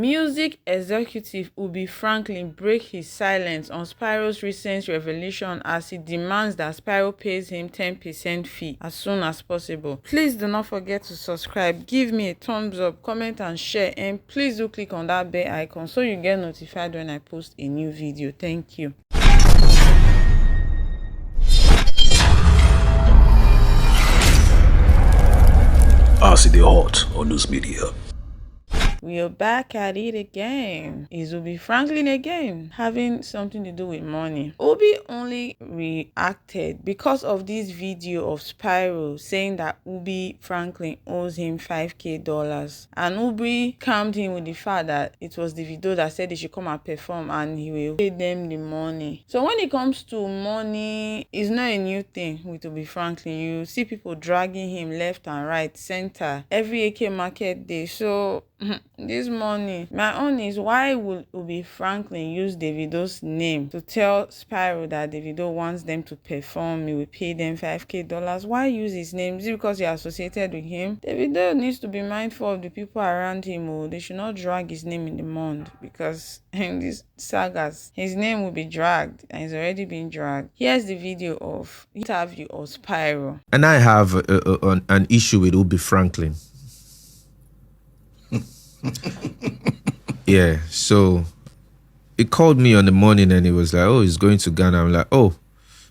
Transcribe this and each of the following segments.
Music executive Ubi Franklin break his silence on Spyro's recent revelation as he demands that Spyro pays him 10% fee as soon as possible. Please do not forget to subscribe, give me a thumbs up, comment and share, and please do click on that bell icon so you get notified when I post a new video. Thank you. RCD Hot on News Media. We are back at it again. Is Ubi Franklin again having something to do with money? Ubi only reacted because of this video of Spyro saying that Ubi Franklin owes him $5,000, and Ubi calmed him with the fact that it was Davido that said they should come and perform and he will pay them the money. So when it comes to money, it's not a new thing with Ubi Franklin. You see people dragging him left and right, center, every AK market day. So this money, my own is, why would Ubi Franklin use Davido's name to tell Spyro that Davido wants them to perform, he will pay them $5,000? Why use his name? Is it because you're associated with him? Davido needs to be mindful of the people around him. Oh, they should not drag his name in the mud, because in these sagas, his name will be dragged, and it's already been dragged. Here's the video of interview of Spyro. And I have an issue with Ubi Franklin. Yeah, so he called me on the morning and he was like, oh, he's going to Ghana. I'm like, oh,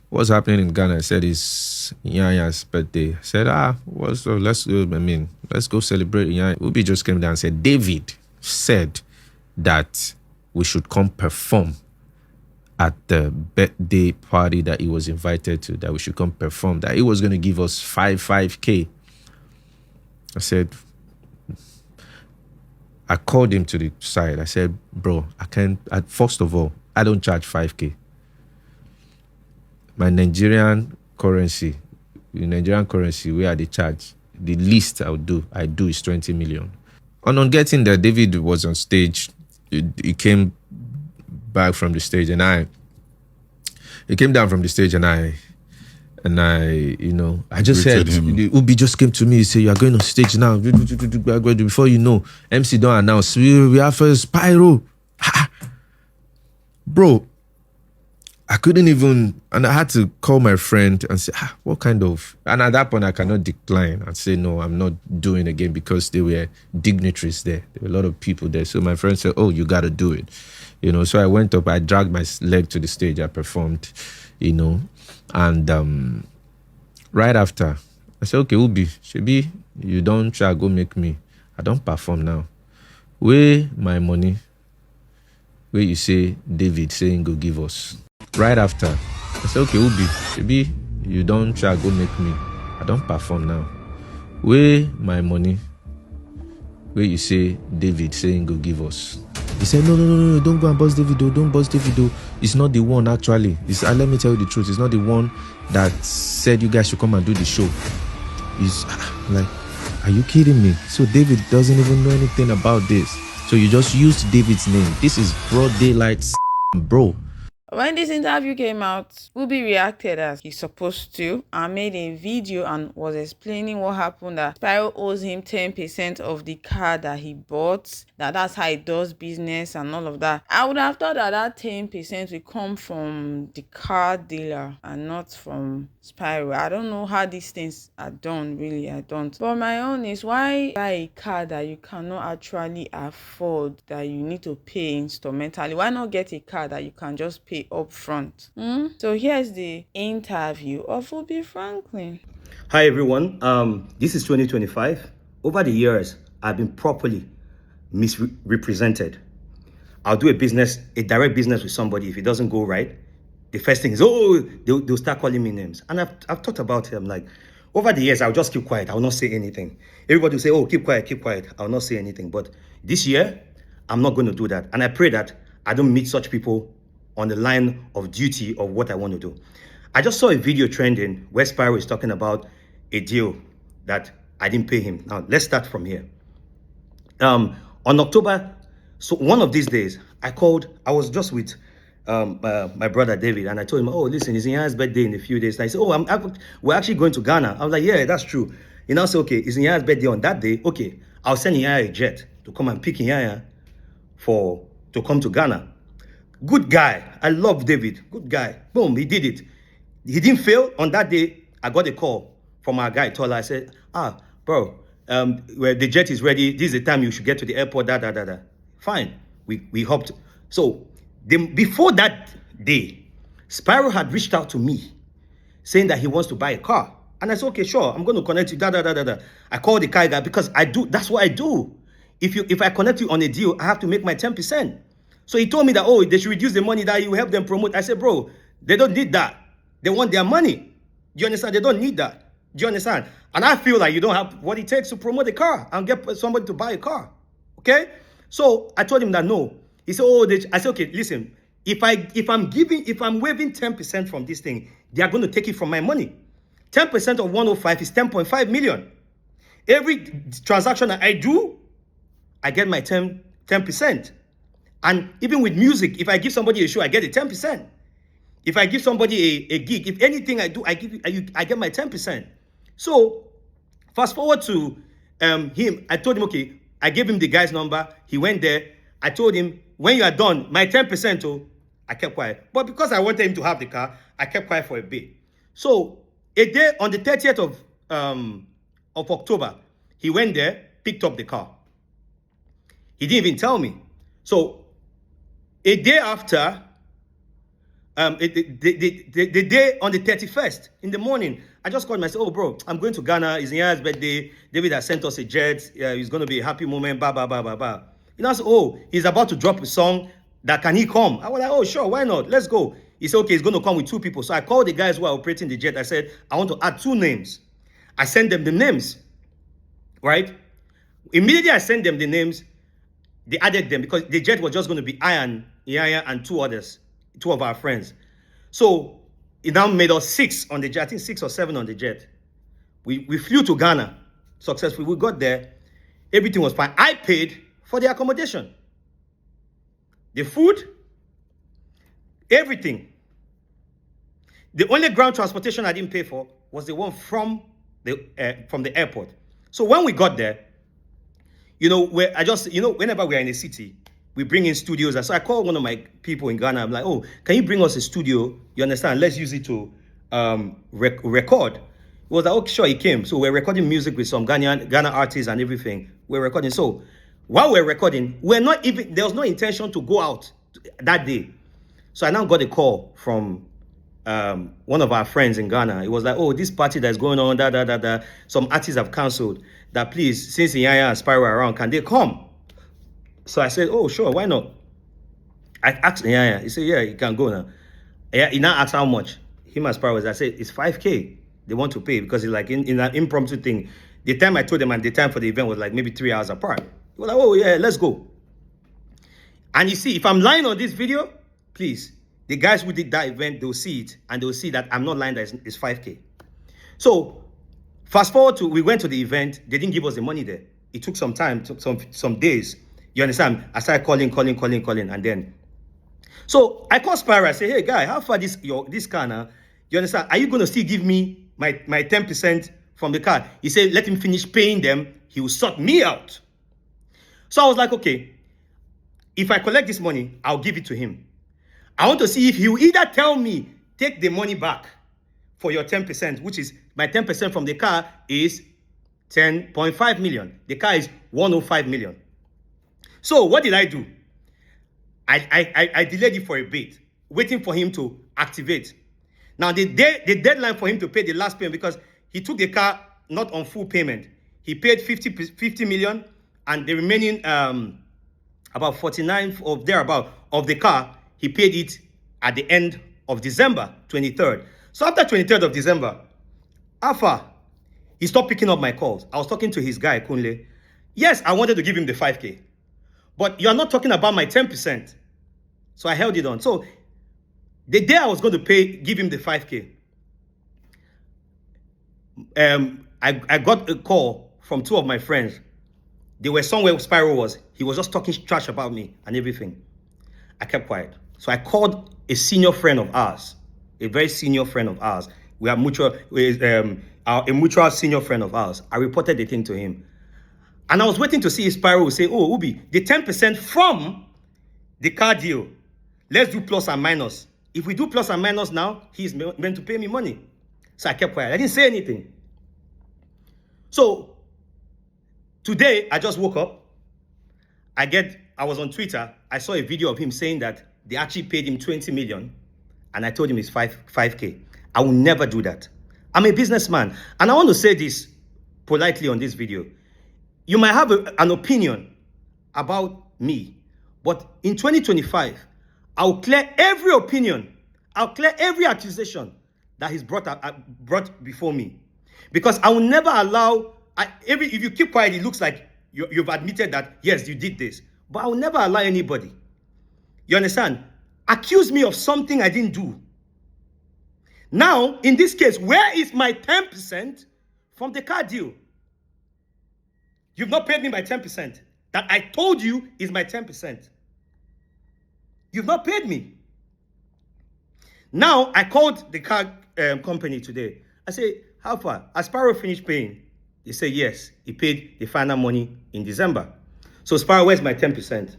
what's happening in Ghana? I said, it's Yanya's birthday. I said, let's go celebrate Yanya. Ubi just came down and said, David said that we should come perform at the birthday party that he was invited to, that we should come perform, that he was going to give us 5K. I said, I called him to the side. I said, bro, first of all, I don't charge 5K. My Nigerian currency, where they charge, the least I do is 20 million. And on getting there, David was on stage. He came back from the stage he came down from the stage and I just said, Ubi just came to me, he said, you are going on stage now. Before you know, MC don't announce, we have first Spyro. Bro, I couldn't even, and I had to call my friend and say, what kind of, and at that point I cannot decline and say, no, I'm not doing again, because there were dignitaries there. There were a lot of people there. So my friend said, oh, you got to do it. So I went up, I dragged my leg to the stage, I performed, and right after, I said, okay, Ubi, Shebi, you don't try go make me. I don't perform now. Where my money? Where you say David saying go give us. Right after, I said, okay, Ubi, Shebi, you don't try go make me. I don't perform now. Where my money? Where you say David saying go give us. He said, no, don't go and bust Davido, don't bust Davido. It's not the one, actually. Let me tell you the truth. It's not the one that said you guys should come and do the show. He's like, are you kidding me? So David doesn't even know anything about this. So you just used David's name. This is broad daylight, bro. When this interview came out, Ubi reacted as he's supposed to and made a video and was explaining what happened, that Spyro owes him 10% of the car that he bought, that's how he does business and all of that. I would have thought that 10% would come from the car dealer and not from Spyro. I don't know how these things are done, really, I don't. But my own is, why buy a car that you cannot actually afford, that you need to pay instrumentally? Why not get a car that you can just pay up front? So here's the interview of Ubi Franklin. Hi everyone, this is 2025. Over the years, I've been properly misrepresented. I'll do a direct business with somebody. If it doesn't go right, the first thing is, they'll start calling me names. And I've thought about it. I'm like, over the years, I'll just keep quiet. I will not say anything. Everybody will say, oh, keep quiet. I'll not say anything. But this year, I'm not going to do that. And I pray that I don't meet such people on the line of duty of what I want to do. I just saw a video trending where Spyro is talking about a deal that I didn't pay him. Now, let's start from here. On October, so one of these days, I was just with my brother David, and I told him, oh, listen, it's Nyanya's birthday in a few days. And he said, oh, we're actually going to Ghana. I was like, yeah, that's true. He now said, okay, it's Nyanya's birthday on that day. Okay, I'll send Nyanya a jet to come and pick Nyanya to come to Ghana. Good guy. I love David. Good guy. Boom, he did it. He didn't fail. On that day, I got a call from our guy, Tola. I said, bro, well, the jet is ready. This is the time you should get to the airport, Fine. We hopped. So before that day, Spyro had reached out to me saying that he wants to buy a car. And I said, okay, sure, I'm going to connect you, I called the car guy because that's what I do. If I connect you on a deal, I have to make my 10%. So he told me that, they should reduce the money that you help them promote. I said, bro, they don't need that. They want their money. Do you understand? They don't need that. Do you understand? And I feel like you don't have what it takes to promote a car and get somebody to buy a car. Okay? So I told him that no. He said, I said, okay, listen, if I'm waiving 10% from this thing, they are going to take it from my money. 10% of 105 is 10.5 million. Every transaction that I do, I get my 10%. And even with music, if I give somebody a show, I get a 10%. If I give somebody a gig, if anything I do, I get my 10%. So fast forward to him, I told him, okay, I gave him the guy's number. He went there. I told him, when you are done, my 10%, I kept quiet. But because I wanted him to have the car, I kept quiet for a bit. So a day on the 30th of October, he went there, picked up the car. He didn't even tell me. So a day after, the day on the 31st in the morning, I just called him. I said, bro, I'm going to Ghana. It's Nyaya's birthday. David has sent us a jet. It's going to be a happy moment. Blah, blah, blah, blah, blah. You know, I said, he's about to drop a song. That can he come? I was like, sure, why not? Let's go. He said, okay, he's going to come with 2 people. So I called the guys who are operating the jet. I said, I want to add 2 names. I sent them the names, right? Immediately I sent them the names. They added them because the jet was just going to be I and Yaya and 2 others, 2 of our friends. So it now made us 6 on the jet. I think 6 or 7 on the jet. We flew to Ghana successfully. We got there. Everything was fine. I paid for the accommodation, the food, everything. The only ground transportation I didn't pay for was the one from the airport. So when we got there, whenever we're in a city, we bring in studios. And so I called one of my people in Ghana. I'm like, can you bring us a studio? You understand? Let's use it to record. He was like, okay, sure, he came. So we're recording music with some Ghana artists and everything. We're recording. So while we're recording, there was no intention to go out that day. So I now got a call from one of our friends in Ghana. It was like, this party that's going on, some artists have canceled. That please, since Yaya and Spyro are around, can they come? So I said, sure, why not? I asked Yaya. He said, yeah, you can go now. Yeah, he now asked how much. Him and Spyro was. I said, it's 5K. They want to pay because it's like in an impromptu thing. The time I told them and the time for the event was like maybe 3 hours apart. He was like, yeah, let's go. And you see, if I'm lying on this video, please, the guys who did that event, they'll see it and they'll see that I'm not lying that it's 5K. So fast forward to, we went to the event. They didn't give us the money there. It took some time, took some days. You understand? I started calling. And then, so I called Spyro. I said, hey, guy, how far this car now? You understand? Are you going to still give me my 10% from the car? He said, let him finish paying them. He will sort me out. So I was like, okay, if I collect this money, I'll give it to him. I want to see if he will either tell me, take the money back for your 10%, which is my 10% from the car is 10.5 million. The car is 105 million. So what did I do? I delayed it for a bit, waiting for him to activate. Now, the deadline for him to pay the last payment, because he took the car not on full payment. He paid 50 million, and the remaining about 49 of thereabout of the car, he paid it at the end of December 23rd. So after 23rd of December, Alpha, he stopped picking up my calls. I was talking to his guy, Kunle. Yes, I wanted to give him the 5K, but you're not talking about my 10%. So I held it on. So the day I was going to give him the 5K, I got a call from 2 of my friends. They were somewhere Spyro was. He was just talking trash about me and everything. I kept quiet. So I called a senior friend of ours, a very senior friend of ours. We are mutual, a mutual senior friend of ours. I reported the thing to him. And I was waiting to see if Spyro would say, Ubi, the 10% from the car deal. Let's do plus and minus. If we do plus and minus now, he's meant to pay me money. So I kept quiet. I didn't say anything. So today, I just woke up. I was on Twitter. I saw a video of him saying that they actually paid him 20 million. And I told him it's 5K. I will never do that. I'm a businessman. And I want to say this politely on this video. You might have an opinion about me. But in 2025, I'll clear every opinion. I'll clear every accusation that he's brought before me. Because I will never allow, if you keep quiet, it looks like you've admitted that, yes, you did this. But I will never allow anybody, you understand, accuse me of something I didn't do. Now, in this case, where is my 10% from the car deal? You've not paid me my 10%. That I told you is my 10%. You've not paid me. Now, I called the car company today. I say, how far? Has Spyro finished paying? They say, yes. He paid the final money in December. So, Spyro, where's my 10%?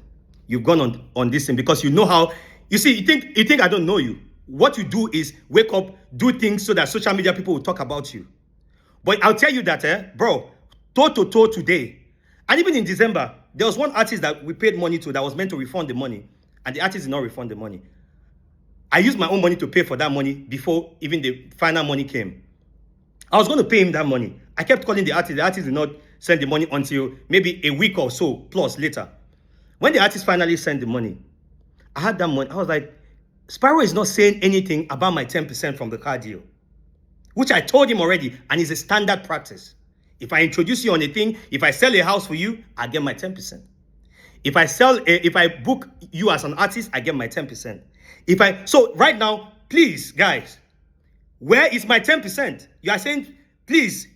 You've gone on this thing because you know how. You see, you think I don't know you. What you do is wake up, do things so that social media people will talk about you. But I'll tell you that, bro, toe today. And even in December, there was one artist that we paid money to that was meant to refund the money. And the artist did not refund the money. I used my own money to pay for that money before even the final money came. I was going to pay him that money. I kept calling the artist. The artist did not send the money until maybe a week or so plus later. When the artist finally sent the money, I had that money. I was like, Spyro is not saying anything about my 10% from the car deal, which I told him already, and it's a standard practice. If I introduce you on a thing, if I sell a house for you, I get my 10%. If I book you as an artist, I get my 10%. So right now, please, guys, where is my 10%? You are saying, please,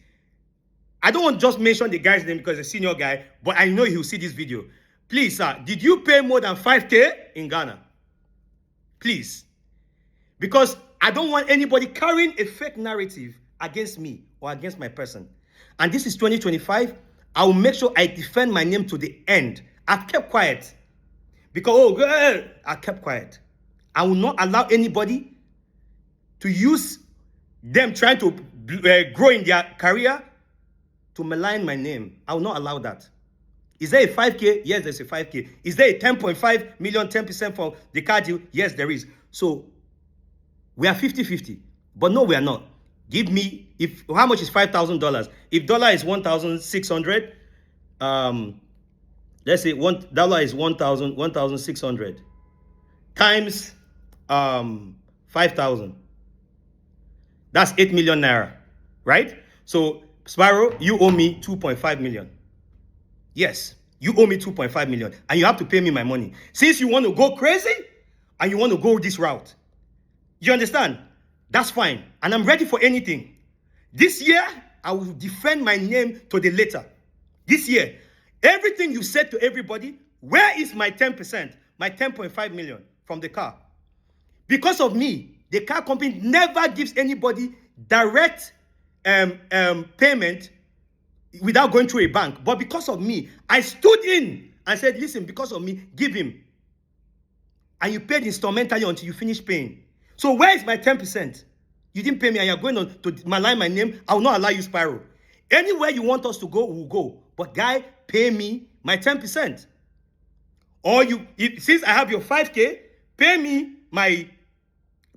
I don't want to just mention the guy's name because he's a senior guy, but I know he'll see this video. Please, sir, did you pay more than 5K in Ghana? Please. Because I don't want anybody carrying a fake narrative against me or against my person. And this is 2025. I will make sure I defend my name to the end. I've kept quiet. Because, I kept quiet. I will not allow anybody to use them trying to grow in their career to malign my name. I will not allow that. Is there a 5K? Yes, there's a 5K. Is there a 10.5 million, 10% for the car deal? Yes, there is. So, we are 50-50. But no, we are not. Give me, how much is $5,000? If dollar is 1,600, let's say $1 is 1,600 times 5,000. That's 8 million naira, right? So, Spyro, you owe me 2.5 million. Yes, you owe me 2.5 million, and you have to pay me my money. Since you want to go crazy, and you want to go this route, you understand? That's fine, and I'm ready for anything. This year, I will defend my name to the letter. This year, everything you said to everybody, where is my 10%, my 10.5 million from the car? Because of me, the car company never gives anybody direct payment without going through a bank. But because of me, I stood in and said, listen, because of me, give him. And you paid instrumentally until you finish paying. So where is my 10%? You didn't pay me and you're going on to malign my name. I will not allow you, Spyro. Anywhere you want us to go, we'll go. But guy, pay me my 10%. Or since I have your 5K, pay me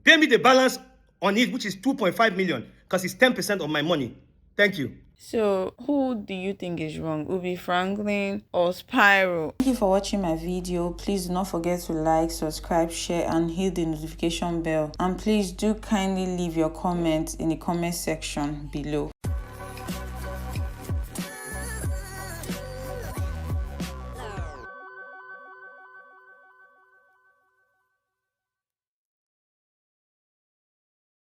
the balance on it, which is 2.5 million, because it's 10% of my money. Thank you. So, who do you think is wrong? Ubi Franklin or Spyro? Thank you for watching my video. Please do not forget to like, subscribe, share, and hit the notification bell. And please do kindly leave your comments in the comment section below.